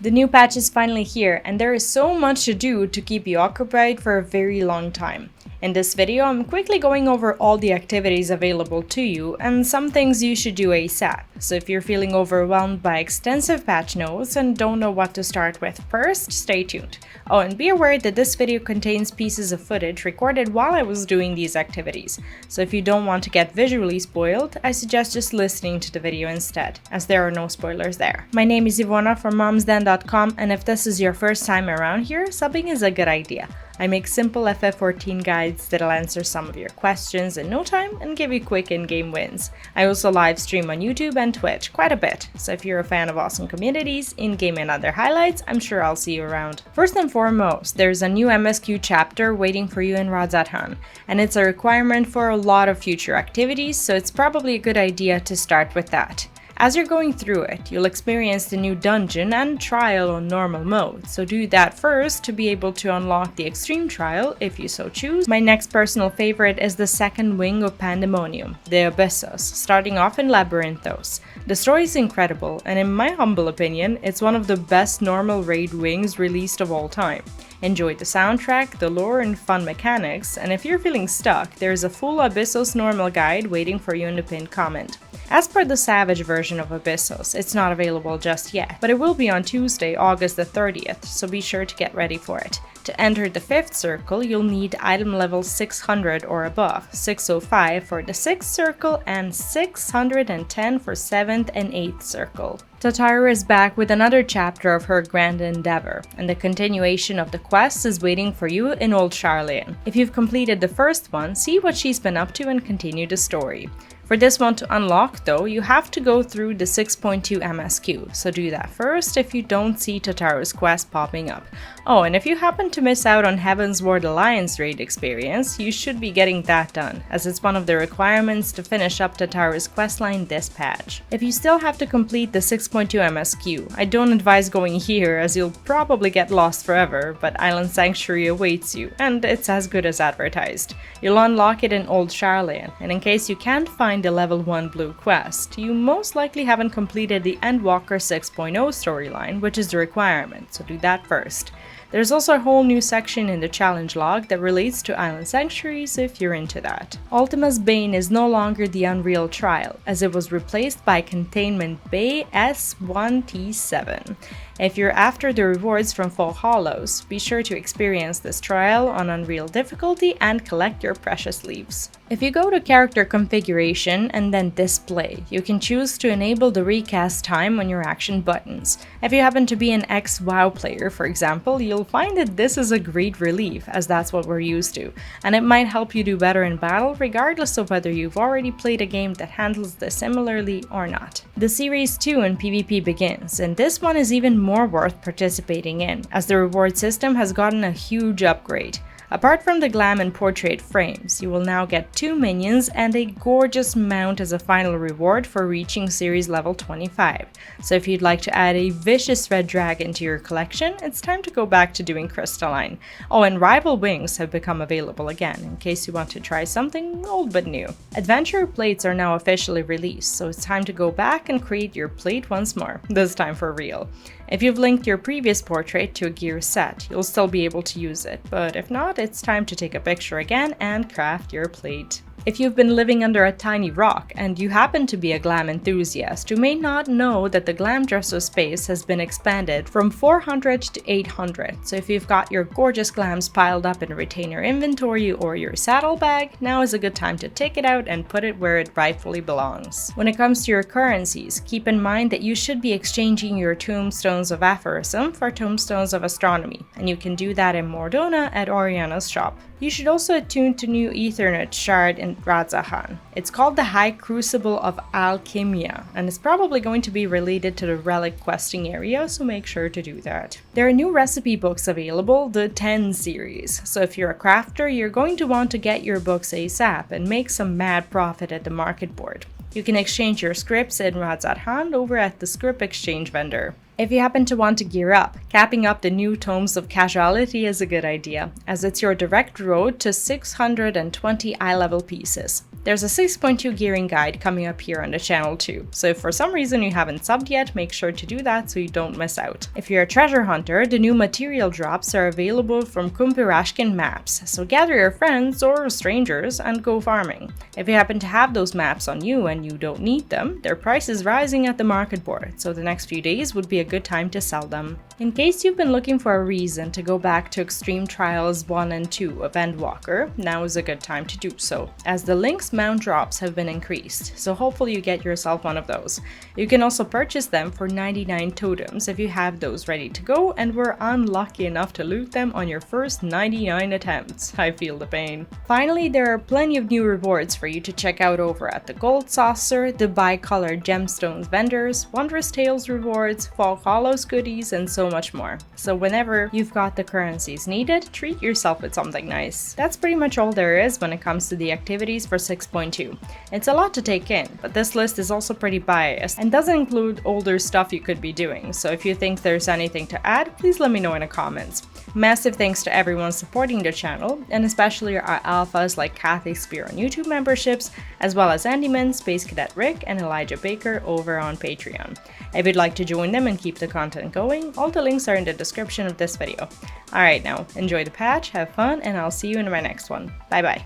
The new patch is finally here, and there is so much to do to keep you occupied for a very long time. In this video, I'm quickly going over all the activities available to you and some things you should do ASAP. So if you're feeling overwhelmed by extensive patch notes and don't know what to start with first, stay tuned. Oh, and be aware that this video contains pieces of footage recorded while I was doing these activities. So if you don't want to get visually spoiled, I suggest just listening to the video instead, as there are no spoilers there. My name is Ivona from momsden.com, and if this is your first time around here, subbing is a good idea. I make simple FF14 guides that'll answer some of your questions in no time and give you quick in-game wins. I also live stream on YouTube and Twitch quite a bit, so if you're a fan of awesome communities, in-game and other highlights, I'm sure I'll see you around. First and foremost, there's a new MSQ chapter waiting for you in Radzathan, and it's a requirement for a lot of future activities, so it's probably a good idea to start with that. As you're going through it, you'll experience the new dungeon and trial on normal mode, so do that first to be able to unlock the extreme trial if you so choose. My next personal favorite is the second wing of Pandemonium, the Abyssos, starting off in Labyrinthos. The story is incredible, and in my humble opinion, it's one of the best normal raid wings released of all time. Enjoy the soundtrack, the lore, and fun mechanics, and if you're feeling stuck, there's a full Abyssos normal guide waiting for you in the pinned comment. As per the Savage version of Abyssos, it's not available just yet, but it will be on Tuesday, August the 30th, so be sure to get ready for it. To enter the 5th circle, you'll need item level 600 or above, 605 for the 6th circle, and 610 for 7th and 8th circle. Tataru is back with another chapter of her grand endeavor, and the continuation of the quest is waiting for you in Old Charlian. If you've completed the first one, see what she's been up to and continue the story. For this one to unlock though, you have to go through the 6.2 MSQ, so do that first if you don't see Tataru's quest popping up. Oh, and if you happen to miss out on Heaven's Ward Alliance raid experience, you should be getting that done, as it's one of the requirements to finish up Tataru's questline this patch. If you still have to complete the 6.2 MSQ, I don't advise going here as you'll probably get lost forever, but Island Sanctuary awaits you, and it's as good as advertised. You'll unlock it in Old Charlian, and in case you can't find the level 1 blue quest, you most likely haven't completed the Endwalker 6.0 storyline, which is the requirement, so do that first. There's also a whole new section in the challenge log that relates to Island Sanctuaries if you're into that. Ultima's Bane is no longer the Unreal Trial, as it was replaced by Containment Bay S1T7. If you're after the rewards from Fall Hollows, be sure to experience this trial on Unreal difficulty and collect your precious leaves. If you go to Character Configuration and then Display, you can choose to enable the recast time on your action buttons. If you happen to be an ex-WoW player, for example, you'll find that this is a great relief, as that's what we're used to, and it might help you do better in battle regardless of whether you've already played a game that handles this similarly or not. The Series 2 in PvP begins, and this one is even more worth participating in, as the reward system has gotten a huge upgrade. Apart from the glam and portrait frames, you will now get 2 minions and a gorgeous mount as a final reward for reaching series level 25. So if you'd like to add a vicious red dragon to your collection, it's time to go back to doing Crystalline. Oh, and rival wings have become available again, in case you want to try something old but new. Adventure plates are now officially released, so it's time to go back and create your plate once more, this time for real. If you've linked your previous portrait to a gear set, you'll still be able to use it, but if not, it's time to take a picture again and craft your plate. If you've been living under a tiny rock and you happen to be a glam enthusiast, you may not know that the glam dresser space has been expanded from 400 to 800, so if you've got your gorgeous glams piled up in a retainer inventory or your saddlebag, now is a good time to take it out and put it where it rightfully belongs. When it comes to your currencies, keep in mind that you should be exchanging your Tombstones of Aphorism for Tombstones of Astronomy, and you can do that in Mordona at Oriana's shop. You should also attune to new Ethernet shard in Radzathan. It's called the High Crucible of Alchemia, and it's probably going to be related to the relic questing area, so make sure to do that. There are new recipe books available, the 10 series, so if you're a crafter, you're going to want to get your books ASAP and make some mad profit at the market board. You can exchange your scripts in Radzathan over at the script exchange vendor. If you happen to want to gear up, capping up the new Tomes of Casuality is a good idea, as it's your direct road to 620 eye level pieces. There's a 6.2 gearing guide coming up here on the channel too, so if for some reason you haven't subbed yet, make sure to do that so you don't miss out. If you're a treasure hunter, the new material drops are available from Kumpirashkin maps, so gather your friends or strangers and go farming. If you happen to have those maps on you and you don't need them, their price is rising at the market board, so the next few days would be a good time to sell them. In case you've been looking for a reason to go back to Extreme Trials 1 and 2 of Endwalker, now is a good time to do so, as the Link's mount drops have been increased, so hopefully you get yourself one of those. You can also purchase them for 99 totems if you have those ready to go and were unlucky enough to loot them on your first 99 attempts. I feel the pain. Finally, there are plenty of new rewards for you to check out over at the Gold Saucer, the Bicolored Gemstones vendors, Wondrous Tales rewards, Fall Hollows goodies, and so much more. So whenever you've got the currencies needed, treat yourself with something nice. That's pretty much all there is when it comes to the activities for 6.2. It's a lot to take in, but this list is also pretty biased and doesn't include older stuff you could be doing, so if you think there's anything to add, please let me know in the comments. Massive thanks to everyone supporting the channel, and especially our alphas like Kathy Spear on YouTube memberships, as well as Andyman, Space Cadet Rick, and Elijah Baker over on Patreon. If you'd like to join them and keep the content going, all the links are in the description of this video. Alright now, enjoy the patch, have fun, and I'll see you in my next one. Bye bye.